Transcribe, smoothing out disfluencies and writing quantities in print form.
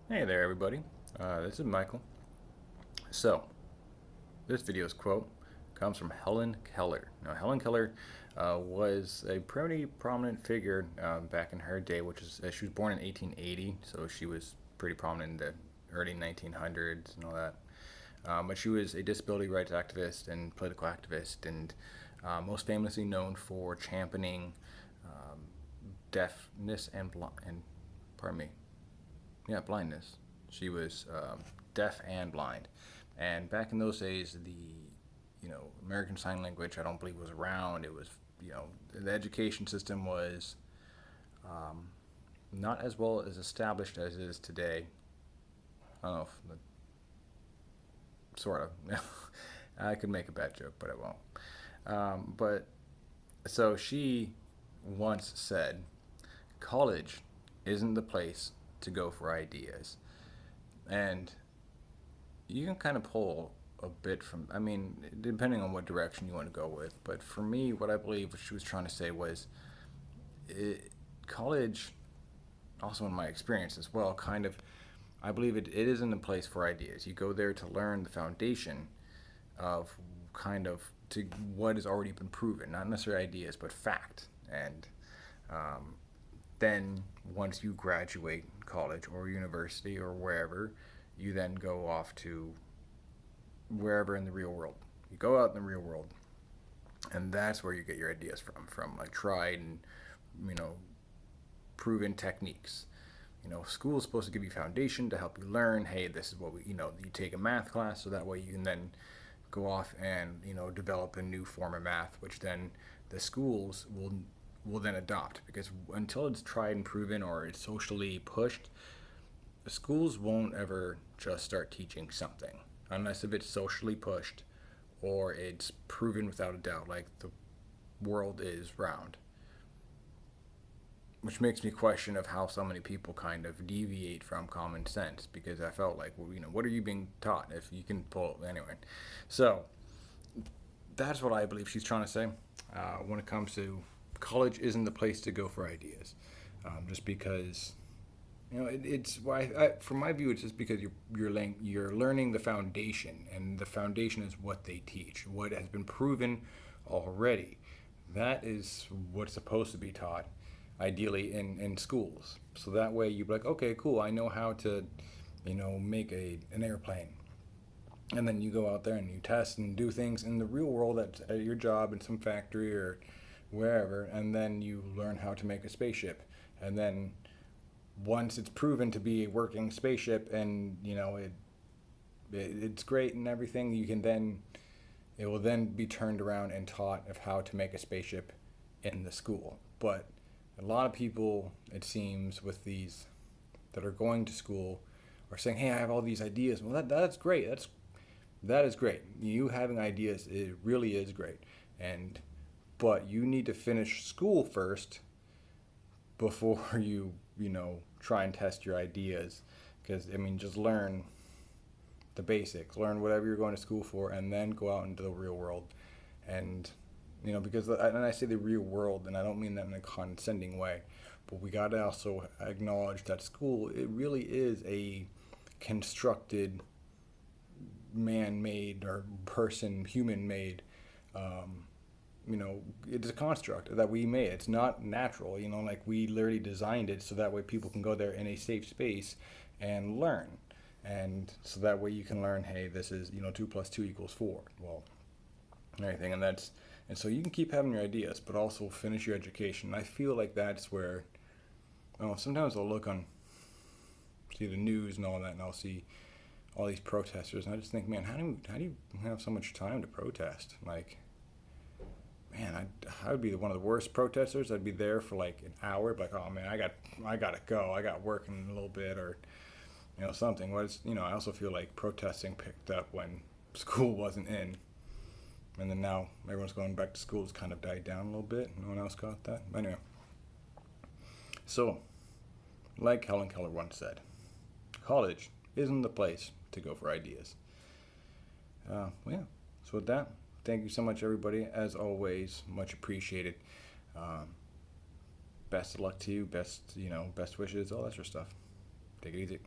Hey there, everybody. This is Michael. So, this video's quote comes from Helen Keller. Now, Helen Keller was a pretty prominent figure back in her day, which is she was born in 1880, so she was pretty prominent in the early 1900s and all that. But she was a disability rights activist and political activist, and most famously known for championing deafness and pardon me, yeah, blindness. She was deaf and blind, and back in those days, the American Sign Language I don't believe was around. It was the education system was not as well as established as it is today. I don't know if sort of. I could make a bad joke, but I won't. But so she once said, "College isn't the place to go for ideas," and you can kind of pull a bit from, I mean, depending on what direction you want to go with. But for me, what I believe what she was trying to say was it, college, also in my experience as well, kind of, I believe it isn't a place for ideas. You go there to learn the foundation of kind of to what has already been proven, not necessarily ideas, but fact. And um, then once you graduate college or university or wherever, you then go off to wherever in the real world. You go out in the real world, and that's where you get your ideas from like tried and you know proven techniques. School is supposed to give you foundation to help you learn. Hey, this is what you take a math class, so that way you can then go off and develop a new form of math, which then the schools will then adopt, because until it's tried and proven or it's socially pushed, the schools won't ever just start teaching something unless if it's socially pushed or it's proven without a doubt, like the world is round. Which makes me question of how so many people kind of deviate from common sense, because I felt like, well, what are you being taught if you can pull anyway? So that's what I believe she's trying to say when it comes to college isn't the place to go for ideas, just because it's why from my view it's just because you're learning the foundation, and the foundation is what they teach, what has been proven already. That is what's supposed to be taught, ideally in schools. So that way you're like, okay, cool, I know how to make an airplane, and then you go out there and you test and do things in the real world at your job in some factory or wherever, and then you learn how to make a spaceship, and then once it's proven to be a working spaceship and it's great and everything, you can then it will then be turned around and taught of how to make a spaceship in the school. But a lot of people, it seems, with these that are going to school are saying, hey, I have all these ideas. Well, that's great. That is great. You having ideas, it really is great. And but you need to finish school first before you try and test your ideas, because I mean, just learn the basics, learn whatever you're going to school for, and then go out into the real world. And because and I say the real world, and I don't mean that in a condescending way, but we got to also acknowledge that school, it really is a constructed, man-made or human-made. Um, it's a construct that we made. It's not natural. Like we literally designed it so that way people can go there in a safe space and learn, and so that way you can learn. Hey, this is 2 plus 2 equals 4. Well, everything, and so you can keep having your ideas, but also finish your education. I feel like that's where. Sometimes I'll look on, see the news and all that, and I'll see all these protesters, and I just think, man, how do you have so much time to protest? Like, man, I would be one of the worst protesters. I'd be there for like an hour, like, oh man, I gotta go. I got work in a little bit, or something. But I also feel like protesting picked up when school wasn't in, and then now everyone's going back to school. It's kind of died down a little bit. No one else got that. But anyway, so like Helen Keller once said, college isn't the place to go for ideas. Yeah. So with that, thank you so much, everybody. As always, much appreciated. Um, Best of luck to you. Best wishes, all that sort of stuff. Take it easy.